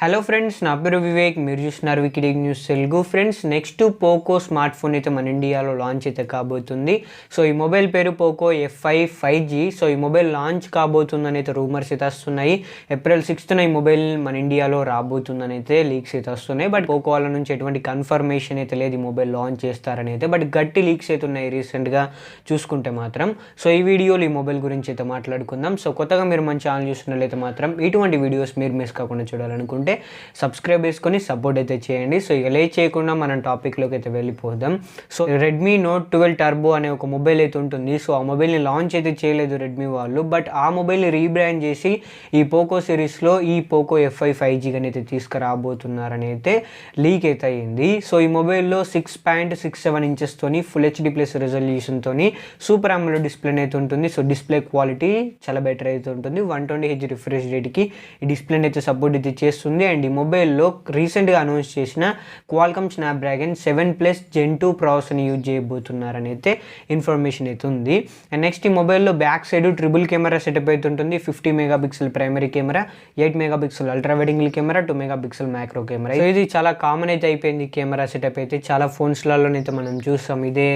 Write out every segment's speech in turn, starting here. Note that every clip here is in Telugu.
హలో ఫ్రెండ్స్, నా పేరు వివేక్. మీరు చూస్తున్నారు Wiki News Telugu. Friends, next Poco smart phone అయితే మన ఇండియాలో లాంచ్ అయితే కాబోతుంది. సో ఈ మొబైల్ పేరు పోకో F5 5G. సో ఈ మొబైల్ లాంచ్ కాబోతుందని అయితే రూమర్స్ అయితే వస్తున్నాయి. ఏప్రిల్ 6th ఈ మొబైల్ మన ఇండియాలో రాబోతుందని అయితే లీక్స్ అయితే వస్తున్నాయి. బట్ పోకో వాళ్ళ నుంచి ఎటువంటి కన్ఫర్మేషన్ అయితే లేదు ఈ మొబైల్ లాంచ్ చేస్తారని అయితే. బట్ గట్టి లీక్స్ అయితే ఉన్నాయి రీసెంట్గా చూసుకుంటే మాత్రం. సో ఈ వీడియోలో ఈ మొబైల్ గురించి అయితే మాట్లాడుకుందాం. సో కొత్తగా మీరు మన ఛానల్ చూస్తున్నట్లయితే మాత్రం ఇటువంటి వీడియోస్ మీరు మిస్ కాకుండా చూడాలనుకుంటే సబ్స్క్రైబ్ చేసుకొని సపోర్ట్ అయితే చేయండి. సో ఇక లేట్ చేయకుండా మనం టాపిక్లోకి అయితే వెళ్ళిపోదాం. సో రెడ్మీ నోట్ 12 టర్బో అనే ఒక మొబైల్ అయితే ఉంటుంది. సో ఆ మొబైల్ని లాంచ్ అయితే చేయలేదు రెడ్మీ వాళ్ళు. బట్ ఆ మొబైల్ని రీబ్రాండ్ చేసి ఈ పోకో సిరీస్లో ఈ పోకో F5 5G అని అయితే తీసుకురాబోతున్నారని అయితే లీక్ అయితే అయ్యింది. సో ఈ మొబైల్లో 6.67 ఇంచెస్తోని ఫుల్ హెచ్డి ప్లస్ రెజల్యూషన్తోని సూపర్ AMOLED డిస్ప్లే అయితే ఉంటుంది. సో డిస్ప్లే క్వాలిటీ చాలా బెటర్ అయితే ఉంటుంది. 120Hz రిఫ్రెష్ రేట్కి ఈ డిస్ప్లేని అయితే సపోర్ట్ అయితే చేస్తుంది. అండ్ ఈ మొబైల్లో రీసెంట్గా అనౌన్స్ చేసిన క్వాల్కమ్ స్నాప్డ్రాగన్ 7+ Gen 2 ప్రాసెస్ని యూజ్ చేయబోతున్నారని అయితే ఇన్ఫర్మేషన్ అయితే ఉంది. అండ్ నెక్స్ట్ ఈ మొబైల్లో back side triple camera setup అయితే ఉంటుంది. 50 megapixel primary camera, 8 megapixel ultra wide angle camera, 2 megapixel macro camera. So ఇది చాలా కామన్ అయితే అయిపోయింది కెమెరా సెటప్ అయితే. చాలా ఫోన్స్లలోనైతే మనం చూస్తాం ఇదే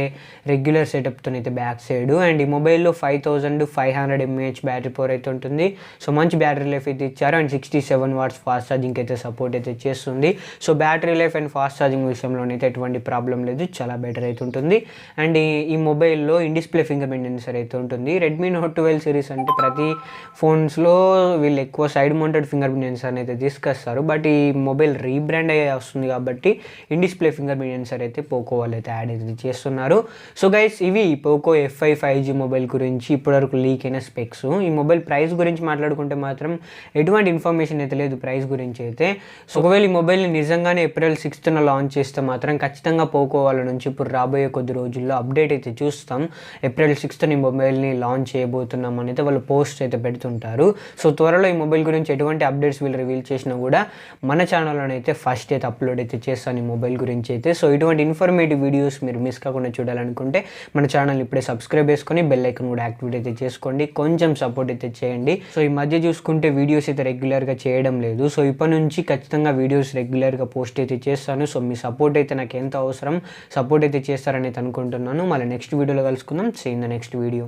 రెగ్యులర్ సెటప్తో అయితే బ్యాక్ సైడ్. అండ్ ఈ మొబైల్లో 5500 mAh బ్యాటరీ పవర్ అయితే ఉంటుంది. సో మంచి బ్యాటరీ లైఫ్ అయితే ఇచ్చారు. అండ్ 67 వాట్స్ ఫాస్ట్ ఛార్జింగ్ అయితే సపోర్ట్ అయితే చేస్తుంది. So battery life and fast charging విషయంలోనైతే ఎటువంటి ప్రాబ్లం లేదు, చాలా బెటర్ అయితే ఉంటుంది. అండ్ ఈ మొబైల్లో in display finger print sensor అయితే ఉంటుంది. రెడ్మీ నోట్ 12 సిరీస్ అంటే ప్రతి ఫోన్స్లో వీళ్ళు ఎక్కువ side mounted finger print sensor అయితే తీసుకొస్తారు. బట్ ఈ మొబైల్ రీబ్రాండ్ అయ్యే వస్తుంది కాబట్టి in display finger print sensor అయితే పోకో వాళ్ళు అయితే యాడ్ అయితే చేస్తున్నారు. సో గైస్, ఇవి పోకో F5 5G మొబైల్ గురించి ఇప్పటివరకు లీక్ అయిన స్పెక్స్. ఈ మొబైల్ ప్రైస్ గురించి మాట్లాడుకుంటే మాత్రం ఎటువంటి ఇన్ఫర్మేషన్ అయితే లేదు ప్రైస్ గురించి అయితే. సో ఒకవేళ ఈ మొబైల్ని నిజంగానే ఏప్రిల్ 6th లాంచ్ చేస్తే మాత్రం ఖచ్చితంగా పోకో వాళ్ళ నుంచి ఇప్పుడు రాబోయే కొద్ది రోజుల్లో అప్డేట్ అయితే చూస్తాం. ఏప్రిల్ 6th ఈ మొబైల్ని లాంచ్ చేయబోతున్నాం అని అయితే వాళ్ళు పోస్ట్ అయితే పెడుతుంటారు. సో త్వరలో ఈ మొబైల్ గురించి ఎటువంటి అప్డేట్స్ వీళ్ళు రివీల్ చేసినా కూడా మన ఛానల్లోనైతే ఫస్ట్ అయితే అప్లోడ్ అయితే చేస్తాను ఈ మొబైల్ గురించి అయితే. సో ఇటువంటి ఇన్ఫర్మేటివ్ వీడియోస్ మీరు మిస్ కాకుండా చూడాలనుకుంటే మన ఛానల్ ఇప్పుడే సబ్స్క్రైబ్ చేసుకొని బెల్ ఐకాన్ కూడా యాక్టివేట్ అయితే చేసుకోండి. కొంచెం సపోర్ట్ అయితే చేయండి. సో ఈ మధ్య చూసుకుంటే వీడియోస్ అయితే రెగ్యులర్గా చేయడం లేదు. సో ఇప్పటి నుంచి ఖచ్చితంగా వీడియోస్ రెగ్యులర్గా పోస్ట్ అయితే చేస్తాను. సో మీ సపోర్ట్ అయితే నాకు ఎంత అవసరం, సపోర్ట్ అయితే చేస్తారని అయితే అనుకుంటున్నాను. మళ్ళీ నెక్స్ట్ వీడియోలో కలుసుకుందాం. See in the next video.